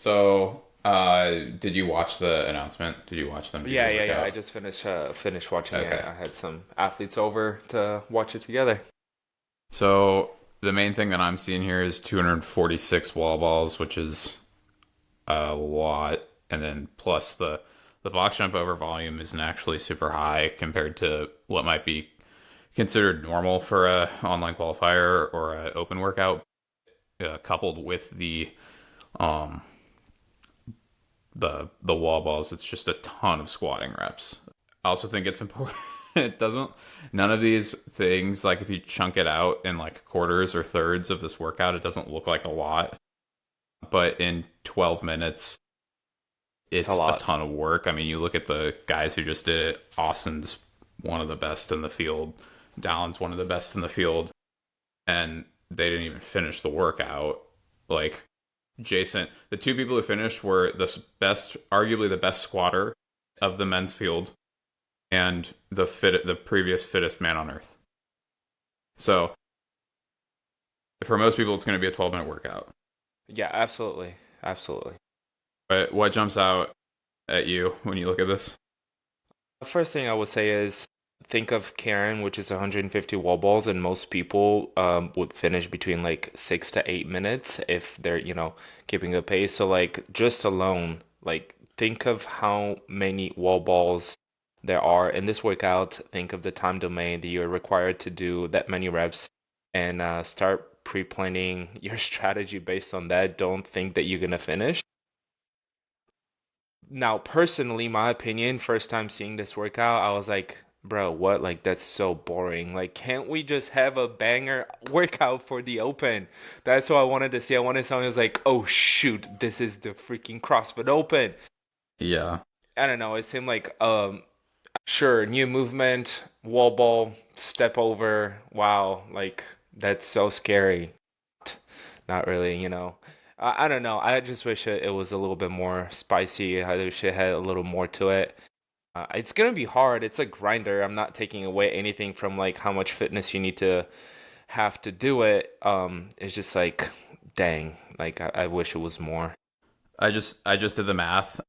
So, did you watch the announcement? Did you watch them do the Yeah. I workout? just finished watching it. Okay. I had some athletes over to watch it together. So, the main thing that I'm seeing here is 246 wall balls, which is a lot, and then plus the box jump over volume isn't actually super high compared to what might be considered normal for a online qualifier or a open workout, coupled with um the wall balls. It's just a ton of squatting reps. I also think it's important. It doesn't. None of these things, like if you chunk it out in like quarters or thirds of this workout, it doesn't look like a lot. But in 12 minutes, It's a it's a lot. ton of work. I mean, you look at the guys who just did it. Austin's one of the best in the field. Dallon's one of the best in the field, and they didn't even finish the workout. Like Jason, the two people who finished were the best, arguably the best squatter of the men's field, and the previous fittest man on earth. So for most people, it's going to be a 12-minute workout. Yeah, absolutely. Absolutely. But what jumps out at you when you look at this? The first thing I would say is think of Karen, which is 150 wall balls, and most people would finish between like 6 to 8 minutes if they're, keeping a pace. So like just alone, like think of how many wall balls there are in this workout. Think of the time domain that you're required to do that many reps and start pre-planning your strategy based on that. Don't think that you're gonna finish. Now, personally, my opinion, first time seeing this workout, I was like, bro, what? Like, that's so boring. Like, can't we just have a banger workout for the open? That's what I wanted to see. I wanted someone who's like, oh, shoot, this is the freaking CrossFit Open. Yeah. I don't know. It seemed like, sure, new movement, wall ball, step over. Wow, like, that's so scary. Not really, I don't know. I just wish it was a little bit more spicy. I wish it had a little more to it. It's gonna be hard. It's a grinder. I'm not taking away anything from like how much fitness you need to have to do it. It's just like, dang, like I wish it was more. I just did the math.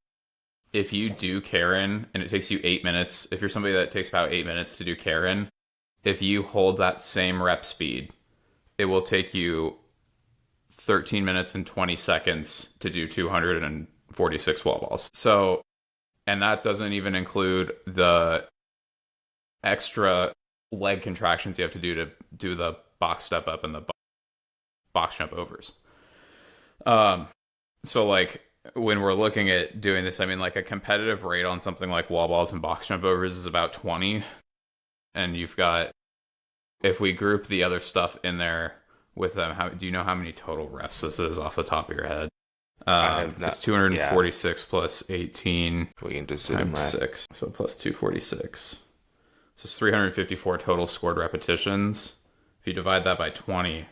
If you do Karen and it takes you 8 minutes, if you're somebody that takes about 8 minutes to do Karen, if you hold that same rep speed, it will take you 13 minutes and 20 seconds to do 246 wall balls. So, and that doesn't even include the extra leg contractions you have to do the box step up and the box jump overs. Um, so like when we're looking at doing this, I mean like a competitive rate on something like wall balls and box jump overs is about 20, and you've got, if we group the other stuff in there with them, how do you know how many total reps this is off the top of your head? I have It's not. Yeah, 246 plus 18 we can just do the times math. 6, so plus 246. So it's 354 total scored repetitions. If you divide that by 20,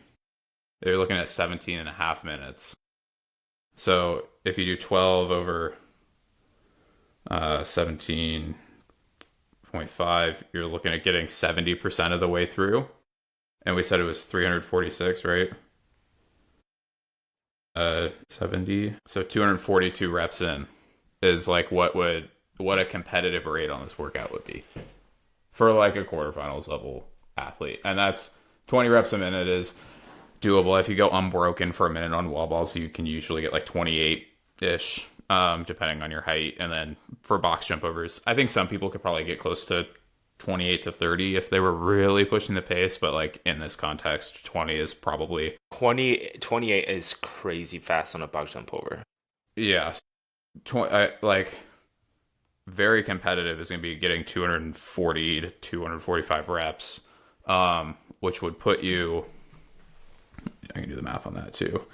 they're looking at 17 and a half minutes. So if you do 12 over 17.5, you're looking at getting 70% of the way through. And we said it was 346, right? 70. So 242 reps in is like what a competitive rate on this workout would be for like a quarterfinals level athlete. And that's 20 reps a minute is doable. If you go unbroken for a minute on wall balls, you can usually get like 28 ish, depending on your height. And then for box jump overs, I think some people could probably get close to 28 to 30 if they were really pushing the pace. But like in this context, 20 is probably, 28 is crazy fast on a box jump over. yeah, like very competitive is going to be getting 240 to 245 reps, which would put you, I can do the math on that too,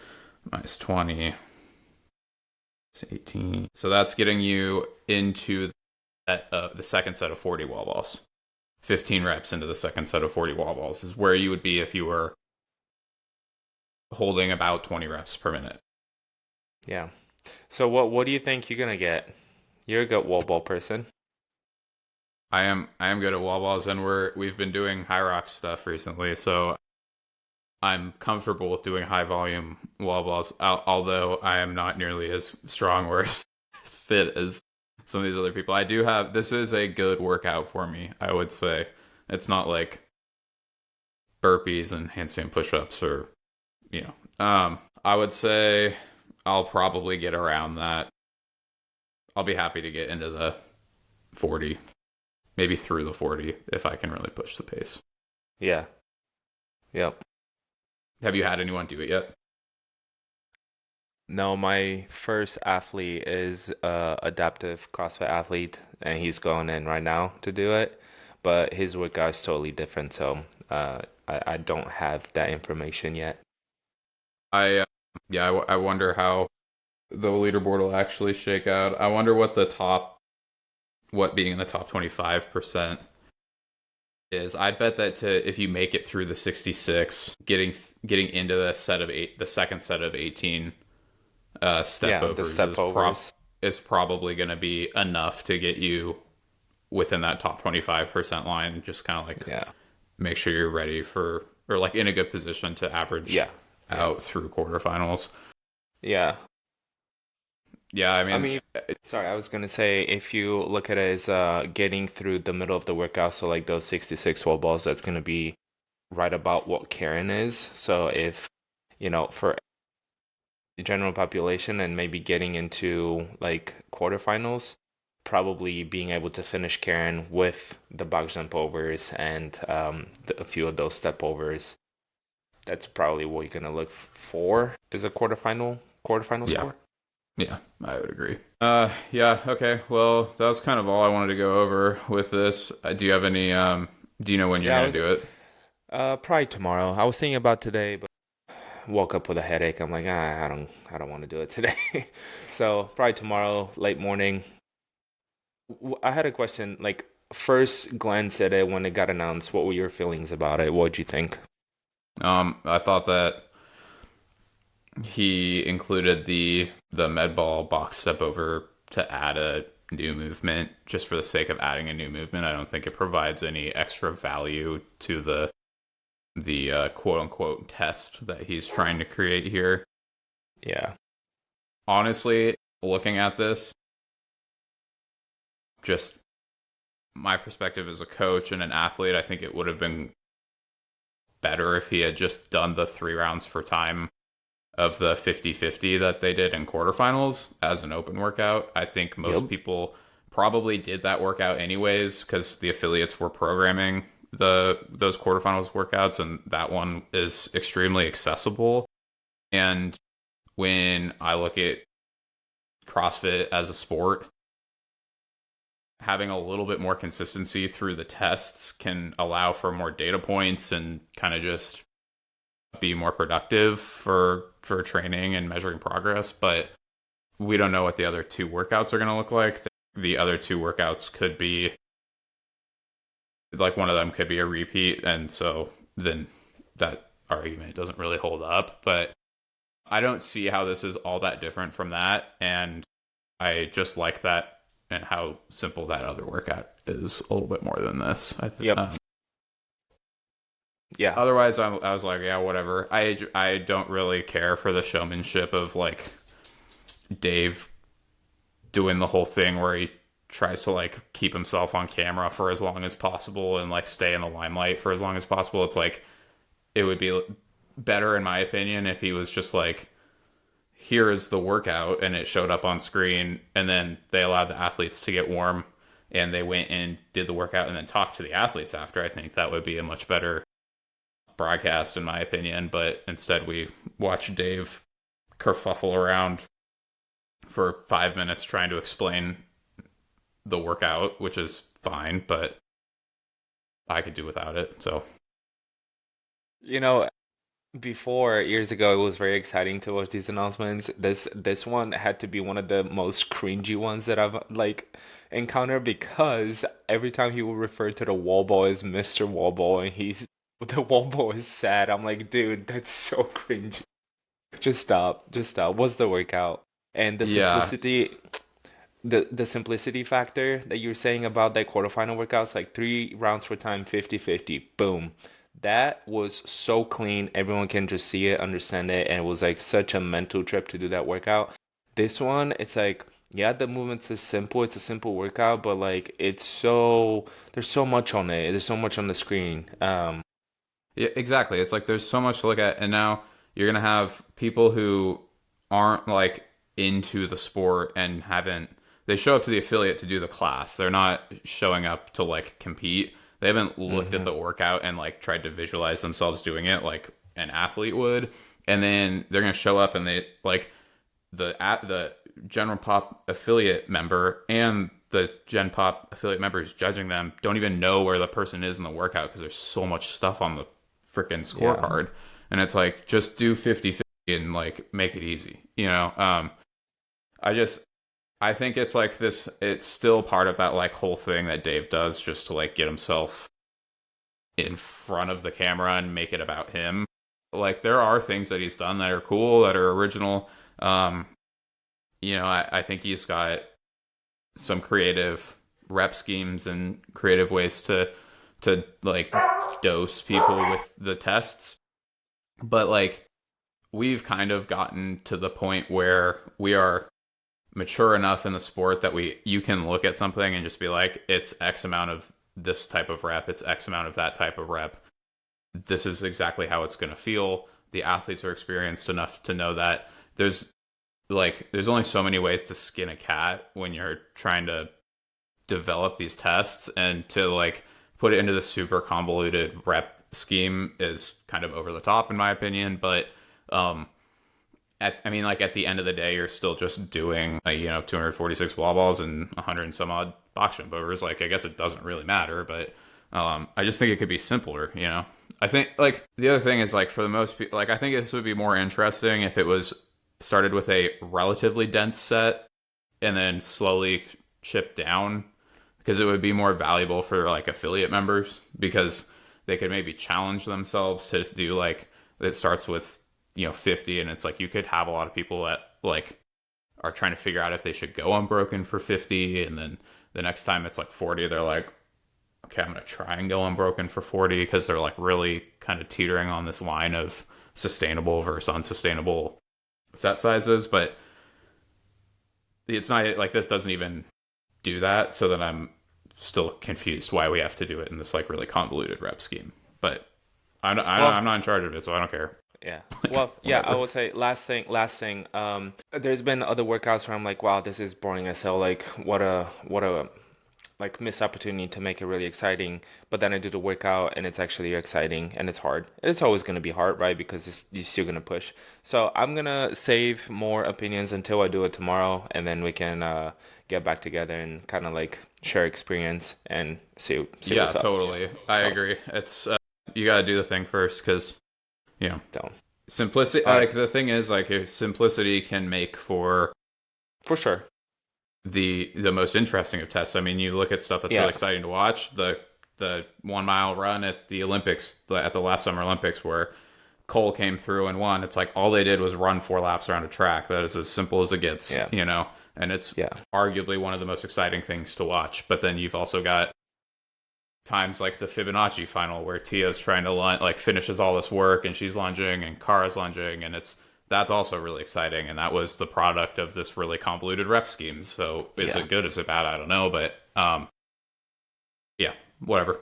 minus 20, it's 18. So that's getting you into the second set of 40 wall balls. 15 reps into the second set of 40 wall balls is where you would be if you were holding about 20 reps per minute. Yeah. So what do you think you're gonna get? You're a good wall ball person. I am good at wall balls, and we've been doing high rock stuff recently, so I'm comfortable with doing high volume wall balls, although I am not nearly as strong or as fit as some of these other people. I do have, this is a good workout for me, I would say. It's not like burpees and handstand push ups or, you know. I would say I'll probably get around that. I'll be happy to get into the 40, maybe through the 40 if I can really push the pace. Yeah. Yep. Have you had anyone do it yet? No, my first athlete is a adaptive CrossFit athlete, and he's going in right now to do it. But his workout is totally different, so I don't have that information yet. I yeah, I wonder how the leaderboard will actually shake out. I wonder what being in the top 25% is. I'd bet that if you make it through the 66, getting into the second set of 18 step Yeah, the overs step overs. is probably going to be enough to get you within that top 25% line. Just kind of like Yeah. make sure you're ready for, or like in a good position to average Yeah. Yeah. out through quarterfinals. Yeah. Yeah, I I mean, mean, sorry, I was gonna say if you look at it as getting through the middle of the workout, so like those 66 wall balls, that's gonna be right about what Karen is. So if, for the general population and maybe getting into like quarterfinals, probably being able to finish Karen with the box jump overs and a few of those step overs, that's probably what you're gonna look for is a quarterfinal yeah, score. yeah, I would agree. Yeah, okay. Well, that was kind of all I wanted to go over with this. Do you have any, do you know when you're Yeah, I going was to do it? probably tomorrow. I was thinking about today, but woke up with a headache. I'm like, I don't want to do it today. So probably tomorrow, late morning. I had a question. Like, first glance at it when it got announced, what were your feelings about it? What did you think? I thought that he included the med ball box step over to add a new movement just for the sake of adding a new movement. I don't think it provides any extra value to the quote unquote test that he's trying to create here. Yeah. Honestly, looking at this, just my perspective as a coach and an athlete, I think it would have been better if he had just done the 3 rounds for time of the 50-50 that they did in quarterfinals as an open workout. I think most Yep. people probably did that workout anyways because the affiliates were programming those quarterfinals workouts, and that one is extremely accessible. And when I look at CrossFit as a sport, having a little bit more consistency through the tests can allow for more data points and kind of just be more productive for training and measuring progress. But we don't know what the other two workouts are going to look like. The other two workouts could be like one of them could be a repeat, and so then that argument doesn't really hold up. But I don't see how this is all that different from that, and I just like that and how simple that other workout is a little bit more than this. Yep. Yeah. Otherwise, I was like, yeah, whatever. I don't really care for the showmanship of like Dave doing the whole thing where he tries to like keep himself on camera for as long as possible and like stay in the limelight for as long as possible. It's like it would be better in my opinion if he was just like, here is the workout, and it showed up on screen, and then they allowed the athletes to get warm and they went and did the workout and then talked to the athletes after. I think that would be a much better broadcast in my opinion. But instead we watch Dave kerfuffle around for 5 minutes trying to explain the workout, which is fine, but I could do without it. So You know, Before, years ago, it was very exciting to watch these announcements. This one had to be one of the most cringy ones that I've like encountered because every time he would refer to the wall ball as Mr. Wall Ball and he's the wall ball is sad. I'm like, dude, that's so cringy. Just stop. Just stop. What's the workout? And yeah, the simplicity factor that you're saying about that quarterfinal workouts, like 3 rounds for time, 50-50, boom. That was so clean. Everyone can just see it, understand it, and it was like such a mental trip to do that workout. This one, it's like, yeah, the movements is simple. It's a simple workout, but like there's so much on it. There's so much on the screen. Yeah, exactly. It's like there's so much to look at, and now you're gonna have people who aren't like into the sport and haven't. They show up to the affiliate to do the class. They're not showing up to like compete. They haven't looked at hmm the workout and like tried to visualize themselves doing it like an athlete would. And then they're gonna show up and they like the General Pop affiliate member and the Gen Pop affiliate member who's judging them don't even know where the person is in the workout because there's so much stuff on the freaking Yeah. scorecard. And it's like, just do 50-50 and like make it easy, you know? I just, I think it's like this, it's still part of that like whole thing that Dave does just to like get himself in front of the camera and make it about him. Like there are things that he's done that are cool, that are original. Um, I think he's got some creative rep schemes and creative ways to like dose people with the tests. But like we've kind of gotten to the point where we are mature enough in the sport that we you can look at something and just be like, it's X amount of this type of rep, it's X amount of that type of rep. This is exactly how it's going to feel. The athletes are experienced enough to know that there's only so many ways to skin a cat when you're trying to develop these tests, and to like put it into the super convoluted rep scheme is kind of over the top in my opinion. But um I mean, like at the end of the day, you're still just doing 246 wall balls and 100 and some odd box jump overs. Like I guess it doesn't really matter, but I just think it could be simpler. I think like the other thing is like for the most people, like I think this would be more interesting if it was started with a relatively dense set and then slowly chipped down, because it would be more valuable for like affiliate members, because they could maybe challenge themselves to do like it starts with 50, and it's like you could have a lot of people that like are trying to figure out if they should go unbroken for 50, and then the next time it's like 40, they're like, okay, I'm gonna try and go unbroken for 40, because they're like really kind of teetering on this line of sustainable versus unsustainable set sizes. But it's not like this doesn't even do that, so then I'm still confused why we have to do it in this like really convoluted rep scheme. But Well, I'm not in charge of it, so I don't care. yeah. Like Well, yeah, I whatever. would say last thing. There's been other workouts where I'm like, wow, this is boring as hell. Like, what a like missed opportunity to make it really exciting. But then I do the workout and it's actually exciting and it's hard. It's always gonna be hard, right? Because you're still gonna push. So I'm gonna save more opinions until I do it tomorrow, and then we can get back together and kind of like share experience and see Yeah, what's up. totally. I So, agree. It's you got to do the thing first, because you know so simplicity. all right, Like the thing is, like if simplicity can make for for sure. the most interesting of tests. I mean, you look at stuff that's really Yeah, exciting to watch. The 1 mile run at the Olympics, at the last Summer Olympics, where Cole came through and won. It's like all they did was run 4 laps around a track. That is as simple as it gets, yeah, and it's yeah. arguably one of the most exciting things to watch. But then you've also got times like the Fibonacci final where Tia's trying to like finishes all this work and she's lunging and Kara's lunging, and that's also really exciting, and that was the product of this really convoluted rep scheme. So is Yeah. it good? Is it bad? I don't know, but yeah, whatever.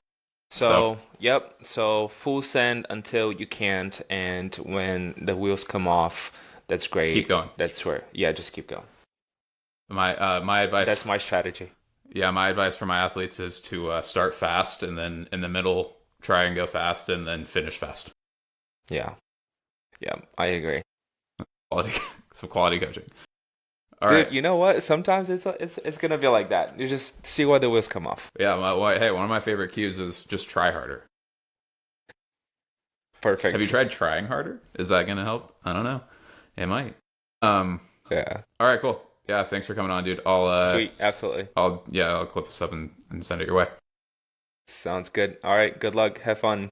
So So, yep. So full send until you can't, and when the wheels come off, that's keep great. going. That's where, yeah, just keep going. My advice, That's my strategy. yeah, my advice for my athletes is to start fast, and then in the middle try and go fast, and then finish fast. Yeah. Yeah, I agree. Quality, some quality coaching. All Dude, right. you know what? Sometimes it's gonna be like that. You just see where the wheels come off. Yeah. Hey, one of my favorite cues is just try harder. Have you Perfect. tried trying harder? Is that going to help? I don't know. It might. Um. Yeah. All right. Cool. Yeah. Thanks for coming on, dude. Sweet. Absolutely. I'll clip this up and send it your way. Sounds good. All right. Good luck. Have fun.